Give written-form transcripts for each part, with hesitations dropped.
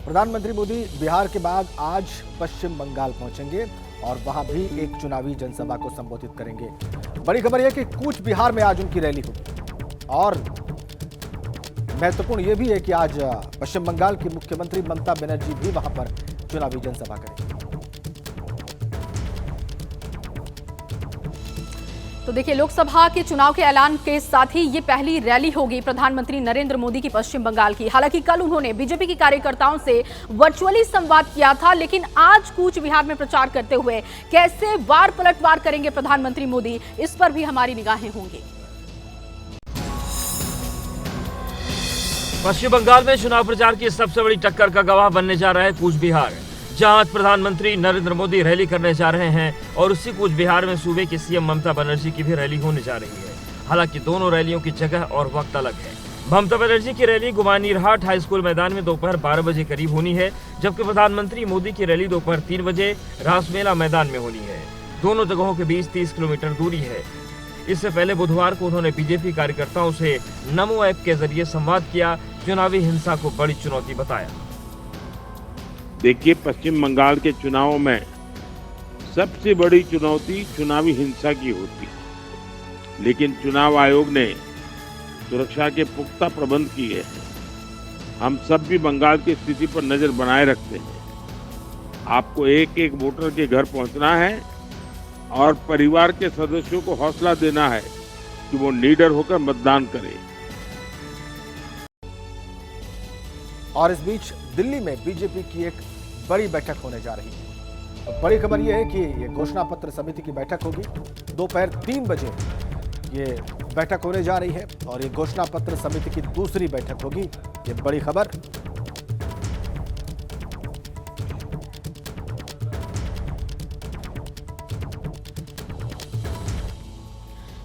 प्रधानमंत्री मोदी बिहार के बाद आज पश्चिम बंगाल पहुंचेंगे और वहां भी एक चुनावी जनसभा को संबोधित करेंगे। बड़ी खबर यह कि कूच बिहार में आज उनकी रैली होगी और महत्वपूर्ण यह भी है कि आज पश्चिम बंगाल की मुख्यमंत्री ममता बनर्जी भी वहां पर चुनावी जनसभा करेंगे। तो देखिए, लोकसभा के चुनाव के ऐलान के साथ ही ये पहली रैली होगी प्रधानमंत्री नरेंद्र मोदी की पश्चिम बंगाल की। हालांकि कल उन्होंने बीजेपी के कार्यकर्ताओं से वर्चुअली संवाद किया था, लेकिन आज कूच बिहार में प्रचार करते हुए कैसे वार पलटवार करेंगे प्रधानमंत्री मोदी, इस पर भी हमारी निगाहें होंगी। पश्चिम बंगाल में चुनाव प्रचार की सबसे बड़ी टक्कर का गवाह बनने जा रहा है कूच बिहार, जहां आज प्रधानमंत्री नरेंद्र मोदी रैली करने जा रहे हैं और उसी कूच बिहार में सूबे की सीएम ममता बनर्जी की भी रैली होने जा रही है। हालांकि दोनों रैलियों की जगह और वक्त अलग है। ममता बनर्जी की रैली गुमानीरहाट हाई स्कूल मैदान में दोपहर 12 बजे करीब होनी है, जबकि प्रधानमंत्री मोदी की रैली दोपहर 3 बजे रासमेला मैदान में होनी है। दोनों जगहों के बीच 30 किलोमीटर दूरी है। इससे पहले बुधवार को उन्होंने बीजेपी कार्यकर्ताओं से नमो ऐप के जरिए संवाद किया, चुनावी हिंसा को बड़ी चुनौती बताया। देखिए, पश्चिम बंगाल के चुनावों में सबसे बड़ी चुनौती चुनावी हिंसा की होती है, लेकिन चुनाव आयोग ने सुरक्षा के पुख्ता प्रबंध किए हैं। हम सब भी बंगाल की स्थिति पर नजर बनाए रखते हैं। आपको एक एक वोटर के घर पहुंचना है और परिवार के सदस्यों को हौसला देना है कि वो निडर होकर मतदान करें। और इस बीच दिल्ली में बीजेपी की एक बड़ी बैठक होने जा रही है। बड़ी खबर यह है कि ये घोषणा पत्र समिति की बैठक होगी। दोपहर 3 बजे ये बैठक होने जा रही है और ये घोषणा पत्र समिति की दूसरी बैठक होगी। ये बड़ी खबर।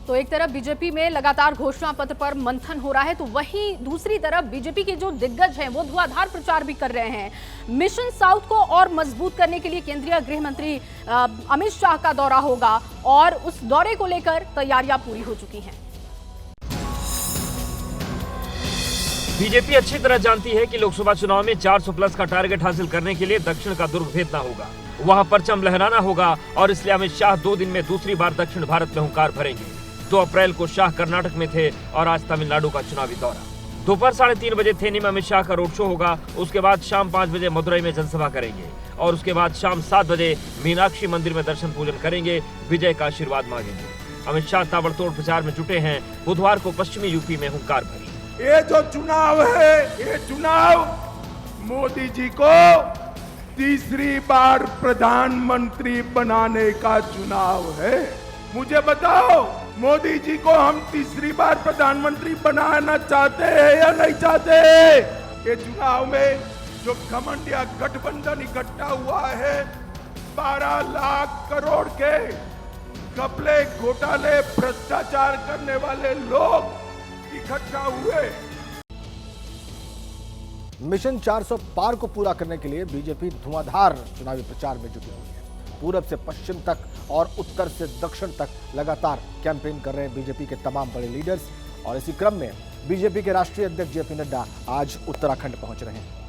तो एक तरफ बीजेपी में लगातार घोषणा पत्र पर मंथन हो रहा है, तो वहीं दूसरी तरफ बीजेपी के जो दिग्गज हैं वो धुआंधार प्रचार भी कर रहे हैं। मिशन साउथ को और मजबूत करने के लिए केंद्रीय गृह मंत्री अमित शाह का दौरा होगा और उस दौरे को लेकर तैयारियां पूरी हो चुकी हैं। बीजेपी अच्छी तरह जानती है कि लोकसभा चुनाव में 400 प्लस का टारगेट हासिल करने के लिए दक्षिण का दुर्ग भेदना होगा, वहां परचम लहराना होगा और इसलिए अमित शाह 2 दिन में दूसरी बार दक्षिण भारत में हुंकार भरेंगे। 2 अप्रैल को शाह कर्नाटक में थे और आज तमिलनाडु का चुनावी दौरा। दोपहर 3:30 बजे थेनी में अमित शाह का रोड शो होगा। उसके बाद शाम 5 बजे मदुरई में जनसभा करेंगे और उसके बाद शाम 7 बजे मीनाक्षी मंदिर में दर्शन पूजन करेंगे, विजय का आशीर्वाद मांगेंगे। अमित शाह ताबड़तोड़ प्रचार में जुटे हैं। बुधवार को पश्चिमी यूपी में हुंकार भरी। ये जो चुनाव है, ये चुनाव मोदी जी को तीसरी बार प्रधानमंत्री बनाने का चुनाव है। मुझे बताओ, मोदी जी को हम तीसरी बार प्रधानमंत्री बनाना चाहते हैं या नहीं चाहते? ये चुनाव में जो घमंडिया गठबंधन इकट्ठा हुआ है, 12 लाख करोड़ के घपले, घोटाले, भ्रष्टाचार करने वाले लोग इकट्ठा हुए। मिशन 400 पार को पूरा करने के लिए बीजेपी धुआंधार चुनावी प्रचार में जुटी हुई है। पूरब से पश्चिम तक और उत्तर से दक्षिण तक लगातार कैंपेन कर रहे हैं बीजेपी के तमाम बड़े लीडर्स और इसी क्रम में बीजेपी के राष्ट्रीय अध्यक्ष जेपी नड्डा आज उत्तराखंड पहुंच रहे हैं।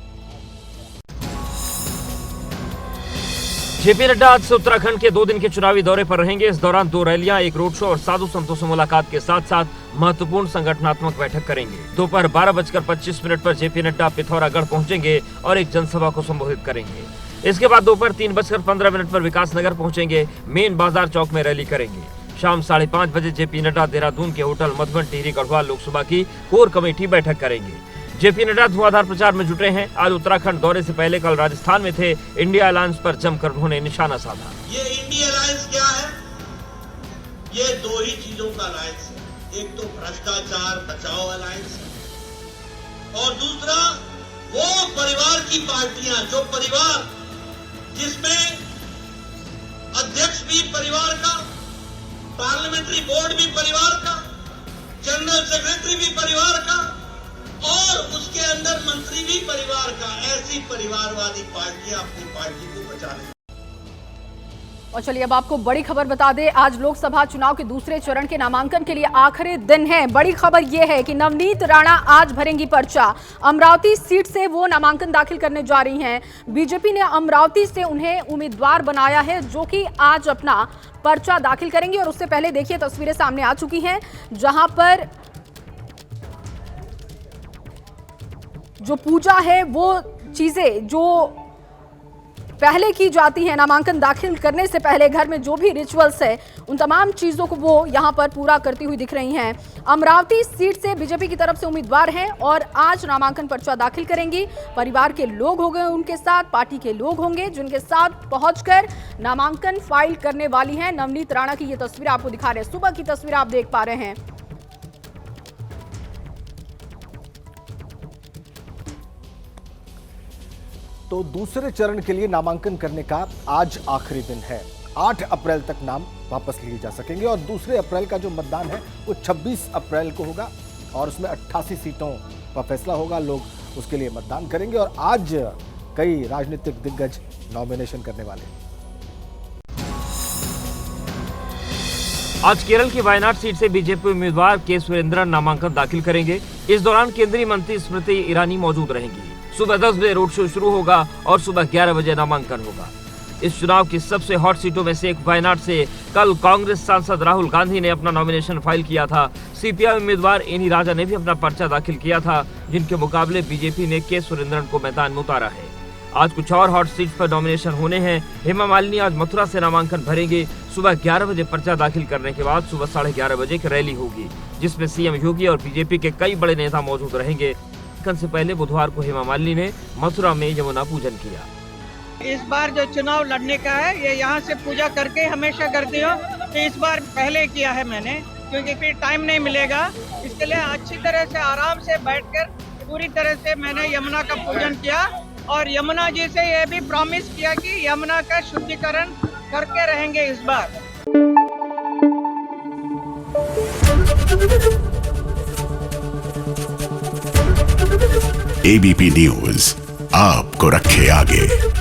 जेपी नड्डा आज से उत्तराखंड के 2 दिन के चुनावी दौरे पर रहेंगे। इस दौरान 2 रैलियां, एक रोड शो और साधु संतों से मुलाकात के साथ साथ महत्वपूर्ण संगठनात्मक बैठक करेंगे। दोपहर 12:25 पर जेपी नड्डा पिथौरागढ़ पहुंचेंगे और एक जनसभा को संबोधित करेंगे। इसके बाद दोपहर 3:15 पर विकासनगर पहुंचेंगे, मेन बाजार चौक में रैली करेंगे। शाम 5:30 बजे जेपी नड्डा देहरादून के होटल मधुबन टिहरी गढ़वाल लोकसभा की कोर कमेटी बैठक करेंगे। जेपी नड्डा धुआंधार प्रचार में जुटे हैं। आज उत्तराखंड दौरे से पहले कल राजस्थान में थे। इंडिया अलायंस पर जमकर उन्होंने निशाना साधा। ये इंडिया अलायंस क्या है? ये 2 ही चीजों का अलायंस है। एक तो भ्रष्टाचार बचाओ अलायंस है और दूसरा वो परिवार की पार्टियां, जो परिवार जिसमें अध्यक्ष भी परिवार का, पार्लियामेंट्री बोर्ड भी परिवार का, जनरल सेक्रेटरी भी परिवार का और उसके अंदर मंत्री भी परिवार का। ऐसी परिवारवादी पार्टियां अपनी पार्टी को बचा रही। और चलिए अब आपको बड़ी खबर बता दें, आज लोकसभा चुनाव के दूसरे चरण के नामांकन के लिए आखिरी दिन है। बड़ी खबर यह है कि नवनीत राणा आज भरेंगी पर्चा। अमरावती सीट से वो नामांकन दाखिल करने जा रही हैं। बीजेपी ने अमरावती से उन्हें उम्मीदवार बनाया है, जो कि आज अपना पर्चा दाखिल करेंगी। और उससे पहले देखिए तस्वीरें सामने आ चुकी हैं, जहां पर जो पूजा है, वो चीजें जो पहले की जाती है नामांकन दाखिल करने से पहले, घर में जो भी रिचुअल्स है, उन तमाम चीजों को वो यहां पर पूरा करती हुई दिख रही हैं। अमरावती सीट से बीजेपी की तरफ से उम्मीदवार हैं और आज नामांकन पर्चा दाखिल करेंगी। परिवार के लोग होंगे उनके साथ, पार्टी के लोग होंगे जिनके साथ पहुंचकर नामांकन फाइल करने वाली हैं नवनीत राणा की ये तस्वीर आपको दिखा रहे हैं। सुबह की तस्वीर आप देख पा रहे हैं। तो दूसरे चरण के लिए नामांकन करने का आज आखिरी दिन है। 8 अप्रैल तक नाम वापस लिए जा सकेंगे और दूसरे अप्रैल का जो मतदान है वो 26 अप्रैल को होगा और उसमें 88 सीटों का फैसला होगा। लोग उसके लिए मतदान करेंगे और आज कई राजनीतिक दिग्गज नॉमिनेशन करने वाले हैं। आज केरल की वायनाड सीट से बीजेपी उम्मीदवार के सुरेंद्रन नामांकन दाखिल करेंगे। इस दौरान केंद्रीय मंत्री स्मृति ईरानी मौजूद रहेंगी। सुबह 10 बजे रोड शो शुरू होगा और सुबह 11 बजे नामांकन होगा। इस चुनाव की सबसे हॉट सीटों में से एक वायनाड से कल कांग्रेस सांसद राहुल गांधी ने अपना नॉमिनेशन फाइल किया था। सीपीआई उम्मीदवार एनी राजा ने भी अपना पर्चा दाखिल किया था, जिनके मुकाबले बीजेपी ने के सुरेंद्रन को मैदान में उतारा है। आज कुछ और हॉट सीट पर नॉमिनेशन होने हैं। हेमा मालिनी आज मथुरा से नामांकन भरेंगे। सुबह 11 बजे पर्चा दाखिल करने के बाद सुबह 11:30 बजे की रैली होगी, जिसमें सीएम योगी और बीजेपी के कई बड़े नेता मौजूद रहेंगे। से पहले बुधवार को हेमा मालिनी ने मथुरा में यमुना पूजन किया। इस बार जो चुनाव लड़ने का है, ये यहाँ से पूजा करके हमेशा करती हूँ। तो इस बार पहले किया है मैंने, क्योंकि फिर टाइम नहीं मिलेगा। इसके लिए अच्छी तरह से आराम से बैठकर पूरी तरह से मैंने यमुना का पूजन किया और यमुना जी से ये भी प्रॉमिस किया कि यमुना का शुद्धिकरण करके रहेंगे इस बार। एबीपी न्यूज आपको रखे आगे।